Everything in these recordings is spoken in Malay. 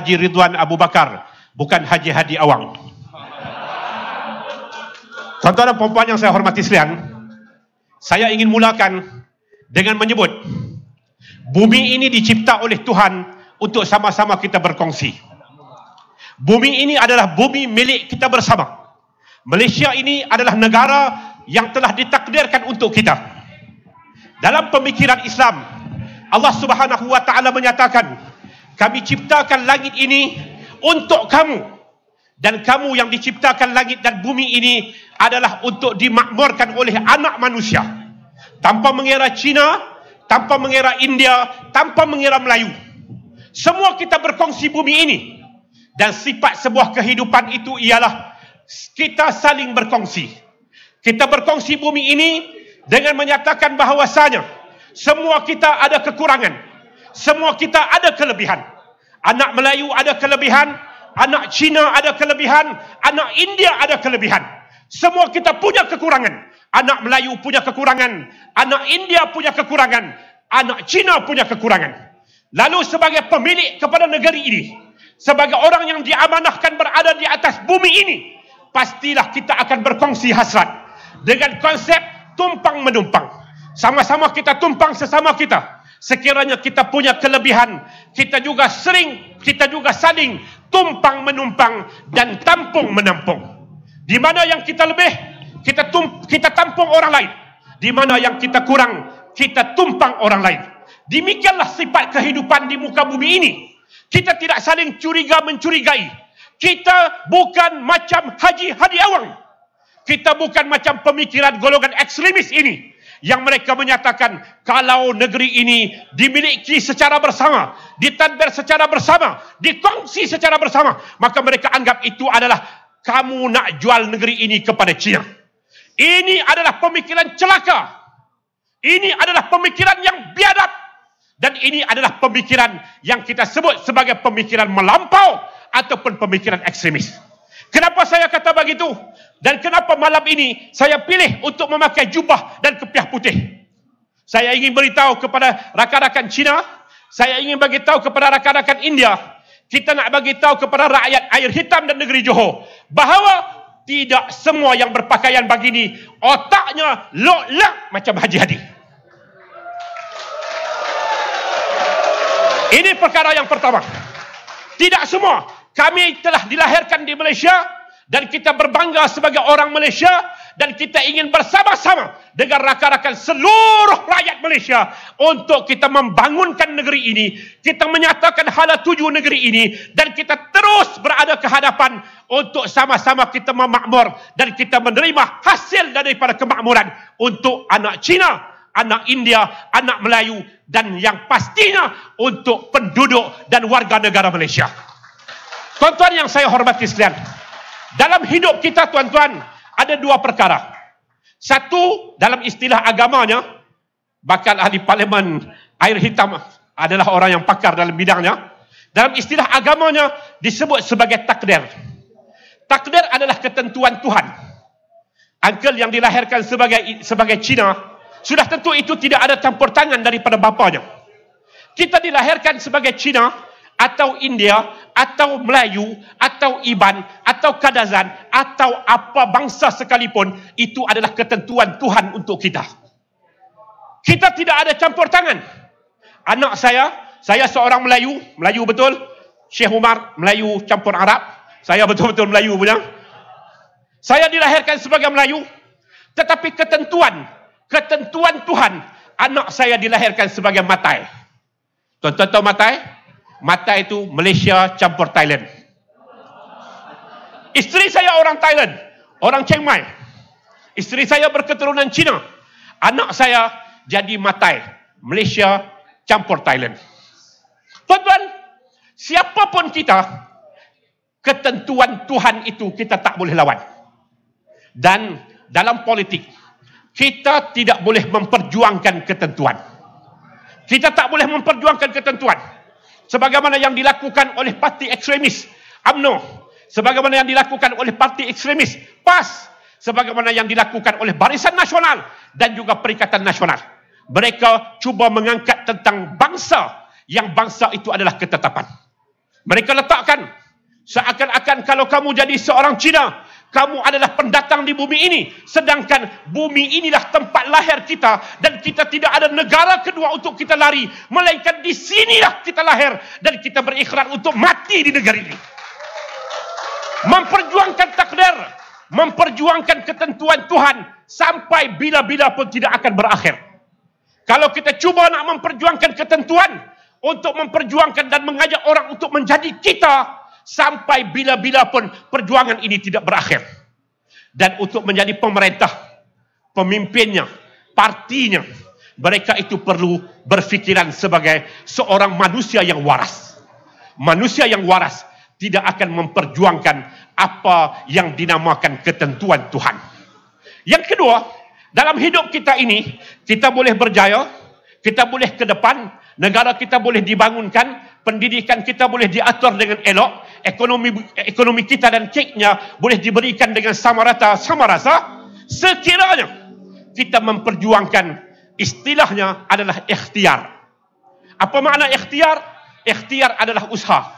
Haji Ridwan Abu Bakar, bukan Haji Hadi Awang. Tuan-tuan dan puan-puan yang saya hormati sekalian, saya ingin mulakan dengan menyebut bumi ini dicipta oleh Tuhan untuk sama-sama kita berkongsi. Bumi ini adalah bumi milik kita bersama. Malaysia ini adalah negara yang telah ditakdirkan untuk kita. Dalam pemikiran Islam, Allah Subhanahu wa taala menyatakan, kami ciptakan langit ini untuk kamu, dan kamu yang diciptakan langit dan bumi ini adalah untuk dimakmurkan oleh anak manusia, tanpa mengira Cina, tanpa mengira India, tanpa mengira Melayu. Semua kita berkongsi bumi ini, dan sifat sebuah kehidupan itu ialah kita saling berkongsi. Kita berkongsi bumi ini dengan menyatakan bahawasanya semua kita ada kekurangan, semua kita ada kelebihan. Anak Melayu ada kelebihan, anak Cina ada kelebihan, anak India ada kelebihan. Semua kita punya kekurangan. Anak Melayu punya kekurangan, anak India punya kekurangan, anak Cina punya kekurangan. Lalu sebagai pemilik kepada negeri ini, sebagai orang yang diamanahkan berada di atas bumi ini, pastilah kita akan berkongsi hasrat dengan konsep tumpang menumpang. Sama-sama kita tumpang sesama kita. Sekiranya kita punya kelebihan, kita juga saling tumpang menumpang dan tampung menampung. Di mana yang kita lebih, kita tampung orang lain. Di mana yang kita kurang, kita tumpang orang lain. Demikianlah sifat kehidupan di muka bumi ini. Kita tidak saling curiga mencurigai. Kita bukan macam Haji Hadi Awang. Kita bukan macam pemikiran golongan ekstremis ini, yang mereka menyatakan kalau negeri ini dimiliki secara bersama, ditadbir secara bersama, dikongsi secara bersama, maka mereka anggap itu adalah kamu nak jual negeri ini kepada China. Ini adalah pemikiran celaka. Ini adalah pemikiran yang biadab. Dan ini adalah pemikiran yang kita sebut sebagai pemikiran melampau ataupun pemikiran ekstremis. Kenapa saya kata begitu? Dan kenapa malam ini saya pilih untuk memakai jubah dan kepiah putih? Saya ingin beritahu kepada rakan-rakan Cina, saya ingin bagi tahu kepada rakan-rakan India, kita nak bagi tahu kepada rakyat air hitam dan negeri Johor, bahawa tidak semua yang berpakaian begini otaknya lok-lak macam Haji Hadi. Ini perkara yang pertama. Tidak semua. Kami telah dilahirkan di Malaysia dan kita berbangga sebagai orang Malaysia, dan kita ingin bersama-sama dengan rakan-rakan seluruh rakyat Malaysia untuk kita membangunkan negeri ini. Kita menyatakan hala tuju negeri ini, dan kita terus berada ke hadapan untuk sama-sama kita memakmur dan kita menerima hasil daripada kemakmuran untuk anak Cina, anak India, anak Melayu, dan yang pastinya untuk penduduk dan warga negara Malaysia. Tuan-tuan yang saya hormati sekalian, dalam hidup kita, tuan-tuan, ada dua perkara. Satu, dalam istilah agamanya, bakal ahli parlimen air hitam adalah orang yang pakar dalam bidangnya. Dalam istilah agamanya disebut sebagai takdir. Takdir adalah ketentuan Tuhan. Uncle yang dilahirkan sebagai Cina, sudah tentu itu tidak ada campur tangan daripada bapanya. Kita dilahirkan sebagai Cina atau India, atau Melayu, atau Iban, atau Kadazan, atau apa bangsa sekalipun, itu adalah ketentuan Tuhan untuk kita. Kita tidak ada campur tangan. Anak saya seorang Melayu betul. Syekh Umar, Melayu campur Arab. Saya betul-betul Melayu punya. Saya dilahirkan sebagai Melayu, tetapi ketentuan Tuhan, anak saya dilahirkan sebagai Matai. Tuan-tuan tahu Matai? Matai itu Malaysia campur Thailand. Isteri saya orang Thailand, orang Chiang Mai. Isteri saya berketurunan Cina. Anak saya jadi Matai, Malaysia campur Thailand. Tuan-tuan, siapapun kita, ketentuan Tuhan itu kita tak boleh lawan. Dan dalam politik, kita tidak boleh memperjuangkan ketentuan. Kita tak boleh memperjuangkan ketentuan. Sebagaimana yang dilakukan oleh parti ekstremis UMNO, sebagaimana yang dilakukan oleh parti ekstremis PAS, sebagaimana yang dilakukan oleh Barisan Nasional dan juga Perikatan Nasional. Mereka cuba mengangkat tentang bangsa, yang bangsa itu adalah ketetapan. Mereka letakkan seakan-akan kalau kamu jadi seorang Cina, kamu adalah pendatang di bumi ini. Sedangkan bumi inilah tempat lahir kita. Dan kita tidak ada negara kedua untuk kita lari. Melainkan di sinilah kita lahir. Dan kita berikhrar untuk mati di negara ini. Memperjuangkan takdir. Memperjuangkan ketentuan Tuhan. Sampai bila-bila pun tidak akan berakhir. Kalau kita cuba nak memperjuangkan ketentuan. Untuk memperjuangkan dan mengajak orang untuk menjadi kita. Sampai bila-bila pun perjuangan ini tidak berakhir. Dan untuk menjadi pemerintah, pemimpinnya, partinya, mereka itu perlu berfikiran sebagai seorang manusia yang waras. Manusia yang waras tidak akan memperjuangkan apa yang dinamakan ketentuan Tuhan. Yang kedua, dalam hidup kita ini, kita boleh berjaya, kita boleh ke depan, negara kita boleh dibangunkan, pendidikan kita boleh diatur dengan elok, ekonomi kita dan keknya boleh diberikan dengan sama rata, sama rasa, sekiranya kita memperjuangkan istilahnya adalah ikhtiar. Apa makna ikhtiar? Ikhtiar adalah usaha.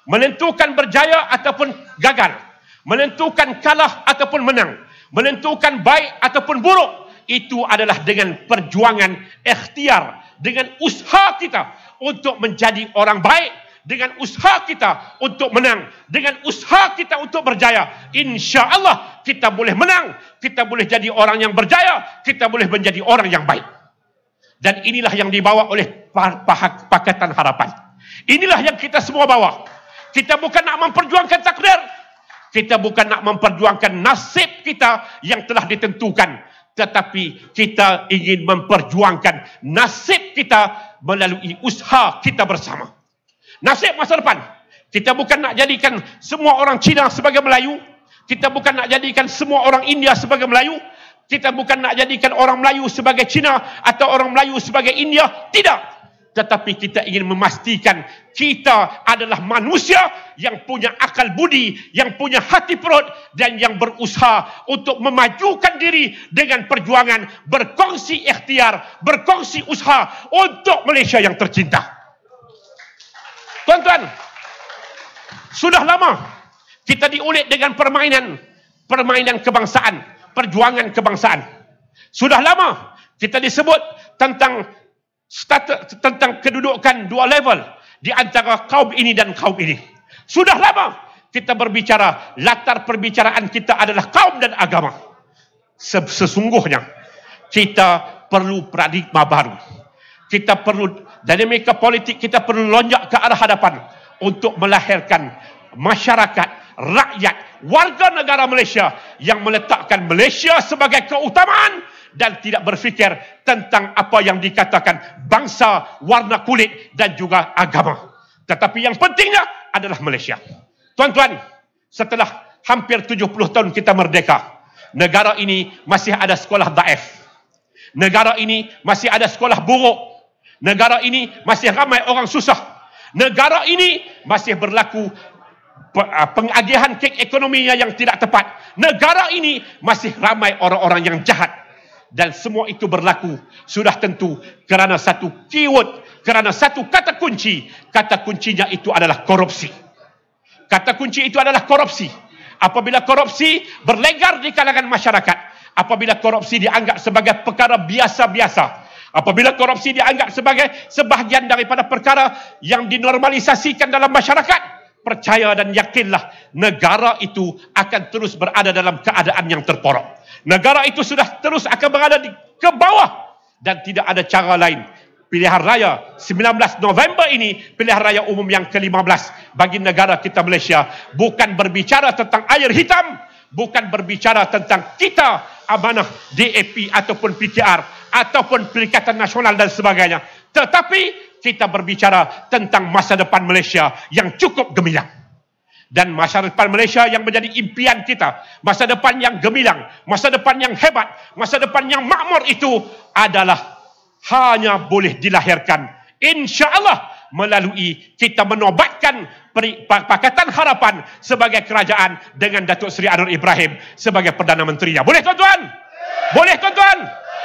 Menentukan berjaya ataupun gagal. Menentukan kalah ataupun menang. Menentukan baik ataupun buruk. Itu adalah dengan perjuangan ikhtiar. Dengan usaha kita untuk menjadi orang baik. Dengan usaha kita untuk menang. Dengan usaha kita untuk berjaya. Insya Allah kita boleh menang. Kita boleh jadi orang yang berjaya. Kita boleh menjadi orang yang baik. Dan inilah yang dibawa oleh Pakatan Harapan. Inilah yang kita semua bawa. Kita bukan nak memperjuangkan takdir. Kita bukan nak memperjuangkan nasib kita yang telah ditentukan. Tetapi kita ingin memperjuangkan nasib kita melalui usaha kita bersama. Nasib masa depan. Kita bukan nak jadikan semua orang Cina sebagai Melayu. Kita bukan nak jadikan semua orang India sebagai Melayu. Kita bukan nak jadikan orang Melayu sebagai Cina atau orang Melayu sebagai India. Tidak. Tetapi kita ingin memastikan kita adalah manusia yang punya akal budi, yang punya hati perut dan yang berusaha untuk memajukan diri dengan perjuangan, berkongsi ikhtiar, berkongsi usaha untuk Malaysia yang tercinta. Tuan-tuan, sudah lama kita diulit dengan permainan kebangsaan, perjuangan kebangsaan. Sudah lama kita disebut tentang kedudukan dua level di antara kaum ini dan kaum ini. Sudah lama kita berbicara, latar perbicaraan kita adalah kaum dan agama. Sesungguhnya kita perlu paradigma baru. Kita perlu dinamika politik, kita perlu lonjak ke arah hadapan untuk melahirkan masyarakat, rakyat, warga negara Malaysia yang meletakkan Malaysia sebagai keutamaan dan tidak berfikir tentang apa yang dikatakan bangsa, warna kulit dan juga agama. Tetapi yang pentingnya adalah Malaysia. Tuan-tuan, setelah hampir 70 tahun kita merdeka, negara ini masih ada sekolah daif. Negara ini masih ada sekolah buruk. Negara ini masih ramai orang susah. Negara ini masih berlaku pengagihan kek ekonominya yang tidak tepat. Negara ini masih ramai orang-orang yang jahat. Dan semua itu berlaku sudah tentu kerana satu keyword, kerana satu kata kunci. Kata kuncinya itu adalah korupsi. Kata kunci itu adalah korupsi. Apabila korupsi berlegar di kalangan masyarakat, apabila korupsi dianggap sebagai perkara biasa-biasa, apabila korupsi dianggap sebagai sebahagian daripada perkara yang dinormalisasikan dalam masyarakat, percaya dan yakinlah negara itu akan terus berada dalam keadaan yang terporok. Negara itu sudah terus akan berada ke bawah dan tidak ada cara lain. Pilihan raya 19 November ini, pilihan raya umum yang ke-15 bagi negara kita Malaysia, bukan berbicara tentang air hitam, bukan berbicara tentang kita amanah DAP ataupun PKR ataupun Perikatan Nasional dan sebagainya, tetapi kita berbicara tentang masa depan Malaysia yang cukup gemilang. Dan masa depan Malaysia yang menjadi impian kita, masa depan yang gemilang, masa depan yang hebat, masa depan yang makmur itu adalah hanya boleh dilahirkan insya-Allah melalui kita menobatkan Pakatan Harapan sebagai kerajaan dengan Datuk Seri Anwar Ibrahim sebagai Perdana Menterinya. Boleh tuan-tuan? Boleh tuan-tuan?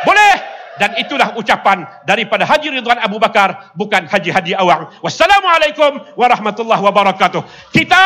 Boleh? Dan itulah ucapan daripada Haji Ridwan Abu Bakar, bukan Haji Hadi Awang. Wassalamualaikum warahmatullahi wabarakatuh. Kita